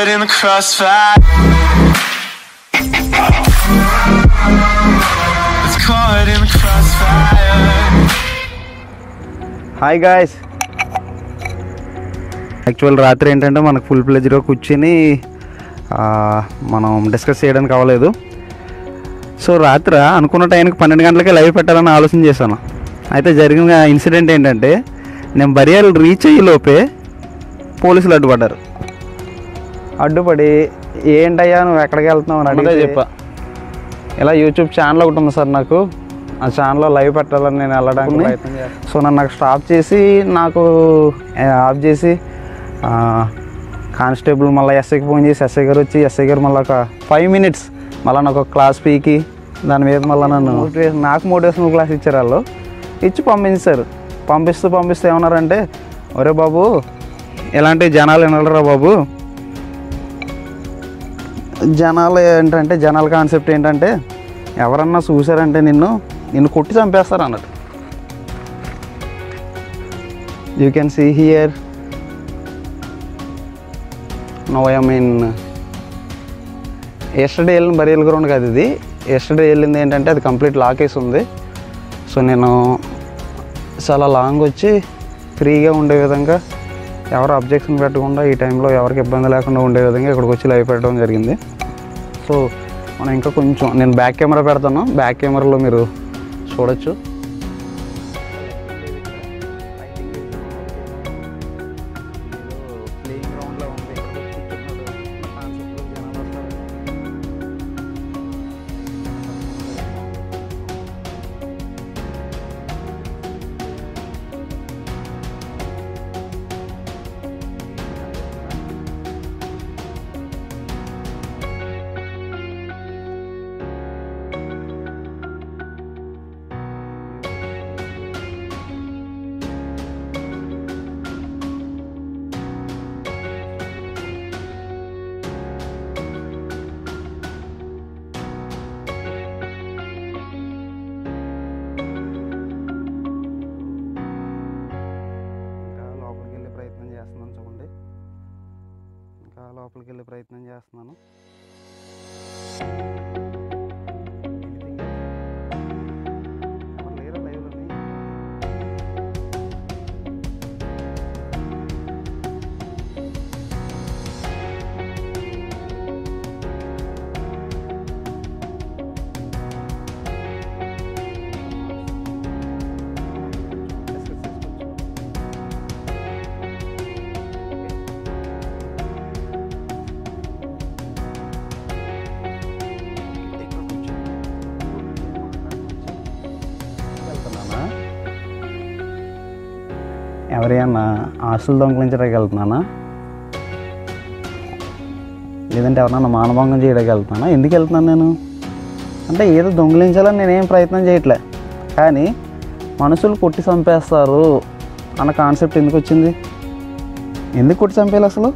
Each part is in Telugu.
caught in the crossfire. It's caught in the crossfire. Hi guys, actual రాత్రి ఏంటంటే మనకు ఫుల్ ప్లెజర్గా కూర్చొని మనం డిస్కస్ చేయడానికి అవ్వలేదు. సో రాత్రి అనుకున్న టైంకి 12 గంటలకే లైవ్ పెట్టాలని ఆలోచన చేశాను. అయితే జరిగిన ఇన్సిడెంట్ ఏంటంటే, నేను బరియాలు రీచ్ అయ్యే లోపే పోలీసులు అడ్డుపడ్డారు. అడ్డుపడి ఏంటయ్యా నువ్వు ఎక్కడికి వెళ్తున్నావు అని అడిగితే చెప్పా, ఇలా యూట్యూబ్ ఛానల్ ఒకటి ఉంది సార్, నాకు ఆ ఛానల్లో లైవ్ పెట్టాలని నేను వెళ్ళడానికి ప్రయత్నం చేస్తాను. సో నన్ను నాకు స్టాప్ చేసి నాకు ఆఫ్ చేసి కానిస్టేబుల్ మళ్ళీ ఎస్ఐకి ఫోన్ చేసి ఎస్ఐ గారు వచ్చి ఎస్ఐ గారు మళ్ళీ ఒక 5 minutes మళ్ళీ నాకు ఒక క్లాస్ పీకి దాని మీద మళ్ళీ నాకు మోటివేషనల్ క్లాస్ ఇచ్చారు. వాళ్ళు ఇచ్చి పంపించారు. పంపిస్తూ ఏమన్నారంటే, ఒరే బాబు ఇలాంటి జనాలు వినలరా బాబు, జనాలు ఏంటంటే జనాల కాన్సెప్ట్ ఏంటంటే ఎవరన్నా చూసారంటే నిన్ను కొట్టి చంపేస్తారు అన్నట్టు. You can see here no I mean yesterday వెళ్ళిన బరియల్ గ్రౌండ్ కాదు ఇది. ఎస్టర్డే వెళ్ళింది ఏంటంటే అది కంప్లీట్ లాకేసి ఉంది. సో నేను చాలా లాంగ్ వచ్చి ఫ్రీగా ఉండే విధంగా, ఎవరు అబ్జెక్షన్ పెట్టకుండా, ఈ టైంలో ఎవరికి ఇబ్బంది లేకుండా ఉండే విధంగా ఇక్కడికి వచ్చి లైవ్ పెట్టడం జరిగింది. సో మనం ఇంకా కొంచెం నేను బ్యాక్ కెమెరా పెడతాను, బ్యాక్ కెమెరాలో మీరు చూడొచ్చు. లోపలికి వెళ్ళే ప్రయత్నం చేస్తున్నాను. ఎవరైనా ఆస్తులు దొంగలించడానికి వెళ్తున్నానా, లేదంటే ఎవరన్నా మానభంగం చేయడానికి వెళ్తున్నానా? ఎందుకు వెళ్తున్నాను నేను అంటే, ఏదో దొంగిలించాలని నేనేం ప్రయత్నం చేయట్లే, కానీ మనుషులు కొట్టి చంపేస్తారు అన్న కాన్సెప్ట్ ఎందుకు వచ్చింది? ఎందుకు కొట్టి చంపేయాలి అసలు?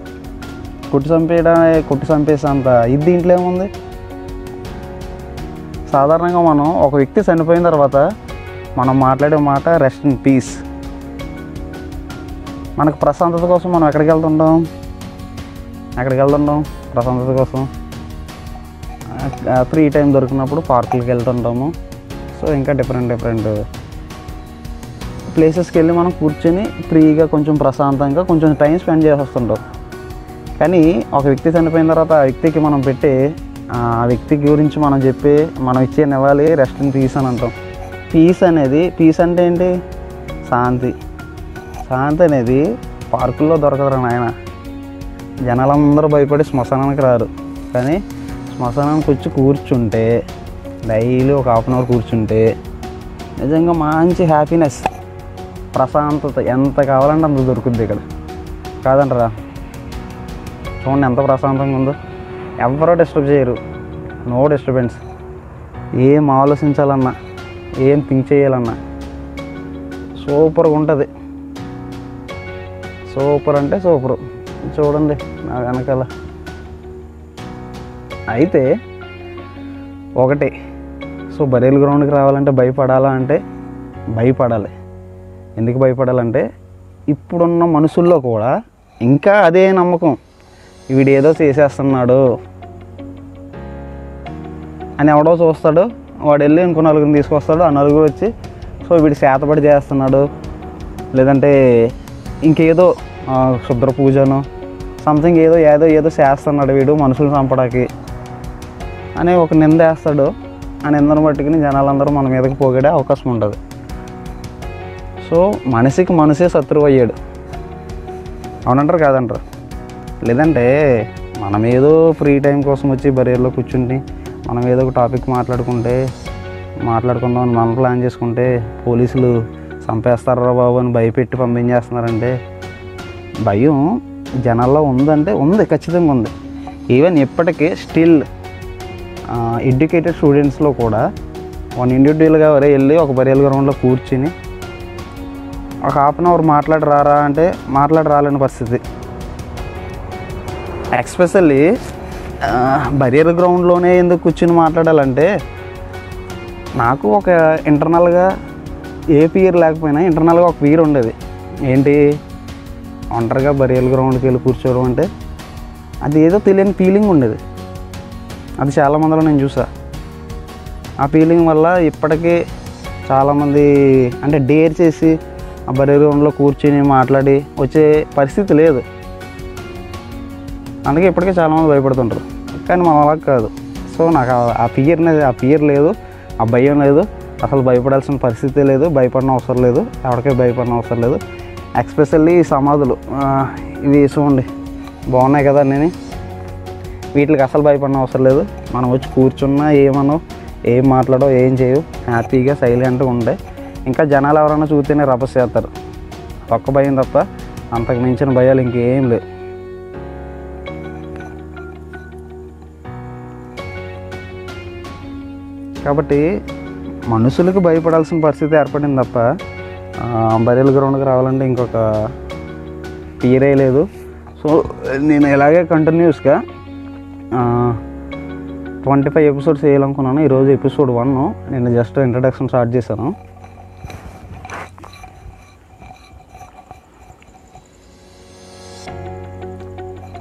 కొట్టి చంపేసేంత ఇది దీంట్లో ఏముంది? సాధారణంగా మనం ఒక వ్యక్తి చనిపోయిన తర్వాత మనం మాట్లాడే మాట రెస్ట్ ఇన్ పీస్. మనకు ప్రశాంతత కోసం మనం ఎక్కడికి వెళ్తుంటాం? ప్రశాంతత కోసం ఫ్రీ టైం దొరికినప్పుడు పార్కులకి వెళ్తుంటాము. సో ఇంకా డిఫరెంట్ ప్లేసెస్కి వెళ్ళి మనం కూర్చొని ఫ్రీగా కొంచెం ప్రశాంతంగా కొంచెం టైం స్పెండ్ చేసి వస్తుంటాం. కానీ ఒక వ్యక్తి చనిపోయిన తర్వాత ఆ వ్యక్తికి మనం పెట్టే, ఆ వ్యక్తి గురించి మనం ఇచ్చే నివాళి రెస్ట్ ఇన్ పీస్ అని అంటాం. పీస్ అంటే ఏంటి? శాంతి అనేది పార్కుల్లో దొరకదురా నాయన. జనాలందరూ భయపడి శ్మశానానికి రారు, కానీ శ్మశానానికి వచ్చి కూర్చుంటే, డైలీ ఒక 1/2 hour కూర్చుంటే నిజంగా మంచి హ్యాపీనెస్, ప్రశాంతత ఎంత కావాలంటే అంత దొరుకుద్ది ఇక్కడ, కాదంటారా? చూడండి ఎంత ప్రశాంతంగా ఉందో. ఎవరో డిస్టర్బ్ చేయరు, నో డిస్టర్బెన్స్. ఏం ఆలోచించాలన్నా, ఏం థింక్ చేయాలన్నా సూపర్గా ఉంటుంది. సూపర్ అంటే సూపరు. చూడండి నా వెనకాల. అయితే ఒకటి, సో బరియల్ గ్రౌండ్కి రావాలంటే భయపడాలి. ఎందుకు భయపడాలంటే, ఇప్పుడున్న మనుషుల్లో కూడా ఇంకా అదే నమ్మకం, వీడేదో చేసేస్తున్నాడు అని ఎవడో చూస్తాడు, వాడు వెళ్ళి ఇంకో నలుగురిని తీసుకొస్తాడు, ఆ నలుగురు వచ్చి సో వీడు శాతపడి చేస్తున్నాడు, లేదంటే ఇంకేదో శుద్ర పూజను సంథింగ్ ఏదో ఏదో ఏదో చేస్తున్నాడు వీడు మనుషులు చంపడానికి అని ఒక నింద వేస్తాడు. ఆ నిందను పట్టుకుని జనాలందరూ మన మీదకి పోగడే అవకాశం ఉంటుంది. సో మనిషికి మనసే శత్రువు అయ్యాడు, అవునంటారు కాదంటారు? లేదంటే మనం ఏదో ఫ్రీ టైం కోసం వచ్చి బరియర్లో కూర్చుంటే మనం ఏదో ఒక టాపిక్ మాట్లాడుకుందామని మనం ప్లాన్ చేసుకుంటే పోలీసులు చంపేస్తారా బాబు అని భయపెట్టి పంపించేస్తున్నారంటే భయం జనాల్లో ఉందంటే ఉంది, ఖచ్చితంగా ఉంది. ఈవెన్ ఇప్పటికీ స్టిల్ ఎడ్యుకేటెడ్ స్టూడెంట్స్లో కూడా వన్ ఇండివిజువల్గా వెళ్ళి ఒక బరియల్ గ్రౌండ్లో కూర్చుని ఒక హాఫ్ అన్ అవర్ మాట్లాడి రాలేని పరిస్థితి. ఎక్స్పెషల్లీ బరియల్ గ్రౌండ్లోనే ఎందుకు కూర్చుని మాట్లాడాలంటే నాకు ఒక ఇంటర్నల్గా ఏ పీర్ లేకపోయినా ఇంటర్నల్గా ఒక పీర్ ఉండేది. ఏంటి, ఒంటరిగా బరియల్ గ్రౌండ్కి వెళ్ళి కూర్చోవడం అంటే అది ఏదో తెలియని ఫీలింగ్ ఉండేది. అది చాలామందిలో నేను చూసా. ఆ ఫీలింగ్ వల్ల ఇప్పటికీ చాలామంది అంటే డేర్ చేసి ఆ బరియల్ గ్రౌండ్లో కూర్చొని మాట్లాడి వచ్చే పరిస్థితి లేదు. అందుకే ఇప్పటికీ చాలామంది భయపడుతుంటారు. కానీ మన అలా కాదు. సో నాకు ఆ ఫియర్ లేదు, ఆ భయం లేదు, అసలు భయపడాల్సిన పరిస్థితి లేదు, భయపడిన అవసరం లేదు, ఎవరికీ భయపడిన అవసరం లేదు. ఎక్స్పెషల్లీ ఈ సమాధులు ఇవి చూడండి బాగున్నాయి కదా, నేను వీటికి అసలు భయపడిన అవసరం లేదు. మనం వచ్చి కూర్చున్నా ఏం మాట్లాడో ఏం చేయవు, హ్యాపీగా సైలెంట్గా ఉండే. ఇంకా జనాలు ఎవరైనా చూస్తేనే రభస చేస్తారు. ఒక్క భయం తప్ప అంతకు మించిన భయాలు ఇంకేం లేవు. కాబట్టి మనుషులకు భయపడాల్సిన పరిస్థితి ఏర్పడింది తప్ప బరియల్ గ్రౌండ్కి రావాలంటే ఇంకొక తీరే లేదు. సో నేను ఇలాగే కంటిన్యూస్గా 25 ఎపిసోడ్స్ వేయాలనుకున్నాను. ఈరోజు ఎపిసోడ్ 1. నేను జస్ట్ ఇంట్రడక్షన్ స్టార్ట్ చేశాను.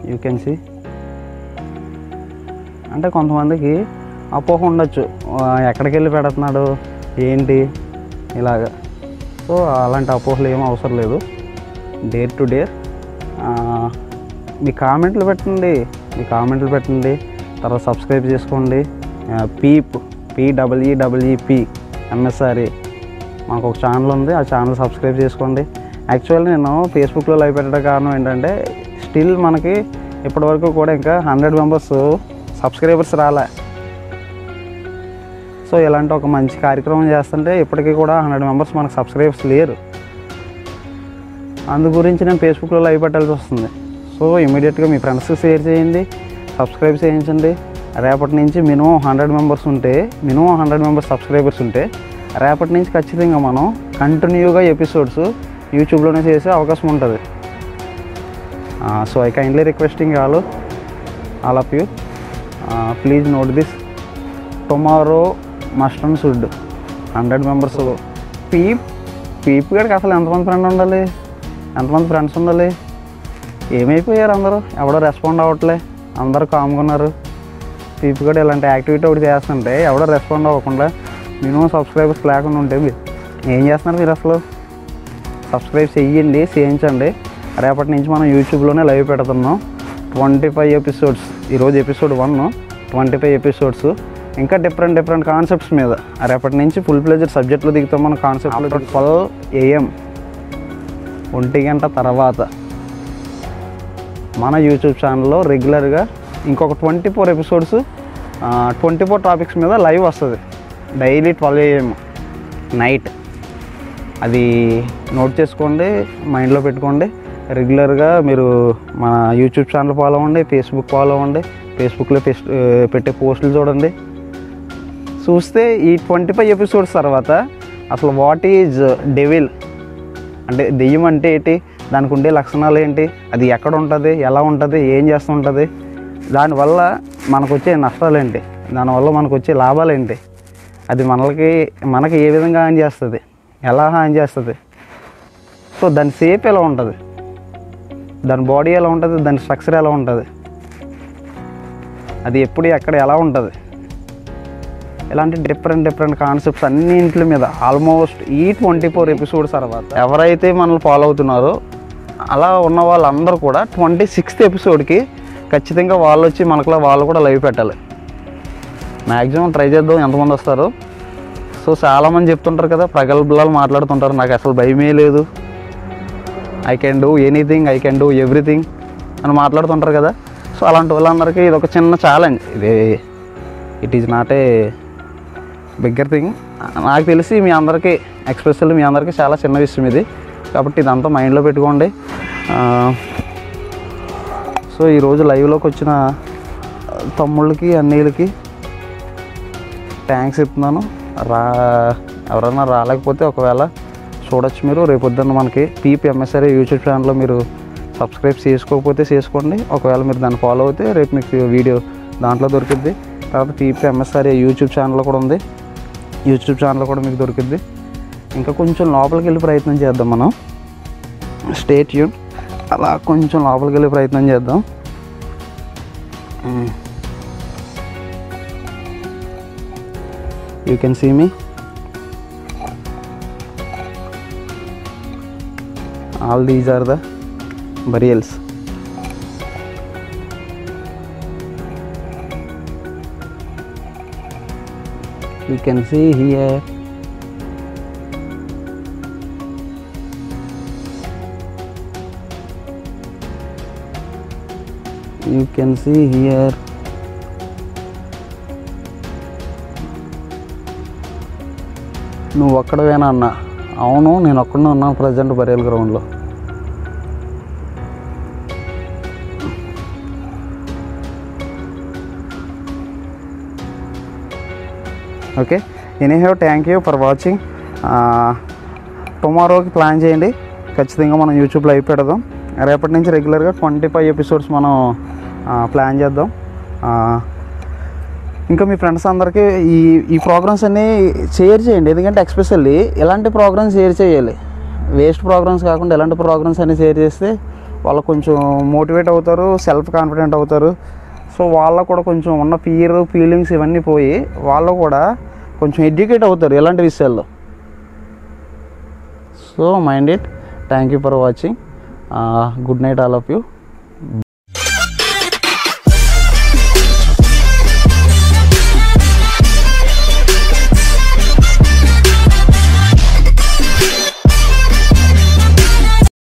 యూ కెన్ సీ అంటే కొంతమందికి అపోహ ఉండొచ్చు, ఎక్కడికి వెళ్ళి పెడుతున్నాడు ఏంటి ఇలాగా. సో అలాంటి అపోహలు ఏమీ అవసరం లేదు. డేర్ టు డేర్ మీ కామెంట్లు పెట్టండి, తర్వాత సబ్స్క్రైబ్ చేసుకోండి. PEEP MSRE మనకు ఒక ఛానల్ ఉంది, ఆ ఛానల్ సబ్స్క్రైబ్ చేసుకోండి. యాక్చువల్లీ నేను ఫేస్బుక్లో లైవ్ పెట్టడం కారణం ఏంటంటే స్టిల్ మనకి ఇప్పటివరకు కూడా ఇంకా 100 మెంబర్స్ సబ్స్క్రైబర్స్ రాలే. సో ఇలాంటి ఒక మంచి కార్యక్రమం చేస్తుంటే ఇప్పటికీ కూడా 100 మెంబర్స్ మనకు సబ్స్క్రైబర్స్ లేరు. అందు గురించి నేను ఫేస్బుక్లో లైవ్ పెట్టాల్సి వస్తుంది. సో ఇమీడియట్గా మీ ఫ్రెండ్స్కి షేర్ చేయండి, సబ్స్క్రైబ్ చేయించండి. రేపటి నుంచి మినిమం 100 మెంబర్స్ సబ్స్క్రైబర్స్ ఉంటే రేపటి నుంచి ఖచ్చితంగా మనం కంటిన్యూగా ఎపిసోడ్స్ యూట్యూబ్లోనే చేసే అవకాశం ఉంటుంది. So I kindly requesting all of you, please note this. Tomorrow must and should 100 members. Peep గడికి అసలు ఎంతమంది ఫ్రెండ్స్ ఉండాలి? ఏమైపోయారు అందరూ? ఎవడో రెస్పాండ్ అవ్వట్లే, అందరూ కామ్గా ఉన్నారు. పీప్ గడి ఇలాంటి యాక్టివిటీ ఒకటి చేస్తుంటే ఎవడో రెస్పాండ్ అవ్వకుండా మినిమం సబ్స్క్రైబర్స్ లేకుండా ఉంటే ఏం చేస్తున్నారు మీరు? అసలు సబ్స్క్రైబ్ చేయించండి. రేపటి నుంచి మనం యూట్యూబ్లోనే లైవ్ పెడుతున్నాం. 25 ఎపిసోడ్స్. ఈరోజు ఎపిసోడ్ 1, 25 ఎపిసోడ్స్. ఇంకా డిఫరెంట్ కాన్సెప్ట్స్ మీద రేపటి నుంచి ఫుల్ ప్లేజర్ సబ్జెక్టులు దిగుతాం. మన కాన్సెప్ట్లో 12 AM 1 గంట తర్వాత మన యూట్యూబ్ ఛానల్లో రెగ్యులర్గా ఇంకొక 24 ఎపిసోడ్స్ 24 టాపిక్స్ మీద లైవ్ వస్తుంది. Daily 12 AM night. అది నోట్ చేసుకోండి, మైండ్లో పెట్టుకోండి. రెగ్యులర్గా మీరు మన యూట్యూబ్ ఛానల్ ఫాలో అవ్వండి, ఫేస్బుక్ ఫాలో అవ్వండి. ఫేస్బుక్లో పెట్టే పోస్టులు చూడండి. చూస్తే ఈ 25 ఎపిసోడ్స్ తర్వాత అసలు వాట్ ఈజ్ డెవిల్ అంటే దెయ్యం అంటే ఏంటి, దానికి ఉండే లక్షణాలు ఏంటి, అది ఎక్కడ ఉంటుంది, ఎలా ఉంటుంది, ఏం చేస్తుంటుంది, దానివల్ల మనకు వచ్చే నష్టాలు ఏంటి, దానివల్ల మనకు వచ్చే లాభాలు ఏంటి, అది మనకి ఏ విధంగా హాని చేస్తుంది, ఎలా హాని చేస్తుంది, సో దాని షేప్ ఎలా ఉంటుంది, దాని బాడీ ఎలా ఉంటుంది, దాని స్ట్రక్చర్ ఎలా ఉంటుంది, అది ఎప్పుడు ఎక్కడ ఎలా ఉంటుంది, ఇలాంటి డిఫరెంట్ కాన్సెప్ట్స్ అన్నింటి మీద ఆల్మోస్ట్ ఈ 24 ఎపిసోడ్స్ తర్వాత ఎవరైతే మనల్ని ఫాలో అవుతున్నారో అలా ఉన్న వాళ్ళందరూ కూడా 26th ఎపిసోడ్కి ఖచ్చితంగా వాళ్ళు వచ్చి మనకులా వాళ్ళు కూడా లైవ్ పెట్టాలి. మ్యాక్సిమం ట్రై చేద్దాం ఎంతమంది వస్తారు. సో చాలామంది చెప్తుంటారు కదా, ప్రగల్భాలు మాట్లాడుతుంటారు, నాకు అసలు భయమే లేదు, I can do anything, I can do everything అని మాట్లాడుతుంటారు కదా. సో అలాంటి వాళ్ళందరికీ ఇది ఒక చిన్న challenge. It is not a bigger thing. నాకు తెలిసి మీ అందరికీ, ఎక్స్పెషల్లీ మీ అందరికీ చాలా చిన్న విషయం ఇది, కాబట్టి ఇదంతా మైండ్లో పెట్టుకోండి. సో ఈరోజు లైవ్లోకి వచ్చిన తమ్ముళ్ళకి అన్నయ్యలకి థ్యాంక్స్ చెప్తున్నాను. ఎవరైనా రాలేకపోతే ఒకవేళ చూడొచ్చు మీరు. రేపొద్దున్న మనకి PPMSRA యూట్యూబ్ ఛానల్లో మీరు సబ్స్క్రైబ్ చేసుకోకపోతే చేసుకోండి. ఒకవేళ మీరు దాన్ని ఫాలో అయితే రేపు మీకు వీడియో దాంట్లో దొరికిద్ది. తర్వాత PPMSRA యూట్యూబ్ ఛానల్ కూడా ఉంది, యూట్యూబ్ ఛానల్ కూడా మీకు దొరికిద్ది. ఇంకా కొంచెం లోపలికి వెళ్ళి ప్రయత్నం చేద్దాం మనం. Stay tune. అలా కొంచెం లోపలికి వెళ్ళి ప్రయత్నం చేద్దాం. You can see me. All these are the burials. You can see here. You can see here. నువ్వు ఒక్కడవేనా అన్న? అవును, నేను ఒక్కడనే ఉన్నాను ప్రజెంట్ బరియల్ గ్రౌండ్లో. Okay, anyhow thank you for watching. టుమారోకి ప్లాన్ చేయండి, ఖచ్చితంగా మనం యూట్యూబ్ లైవ్ పెడదాం. రేపటి నుంచి రెగ్యులర్గా 25 ఎపిసోడ్స్ మనం ప్లాన్ చేద్దాం. ఇంకా మీ ఫ్రెండ్స్ అందరికీ ఈ ప్రోగ్రామ్స్ అన్నీ షేర్ చేయండి. ఎందుకంటే ఎస్పెషల్లీ ఇలాంటి ప్రోగ్రామ్స్ షేర్ చేయాలి, వేస్ట్ ప్రోగ్రామ్స్ కాకుండా ఇలాంటి ప్రోగ్రామ్స్ అన్నీ షేర్ చేస్తే వాళ్ళు కొంచెం మోటివేట్ అవుతారు, సెల్ఫ్ కాన్ఫిడెంట్ అవుతారు. సో వాళ్ళకు కూడా కొంచెం ఉన్న ఫీలింగ్స్ ఇవన్నీ పోయి వాళ్ళు కూడా కొంచెం ఎడ్యుకేట్ అవుతారు ఇలాంటి విషయాల్లో. So mind it. Thank you for watching. Good night all of you.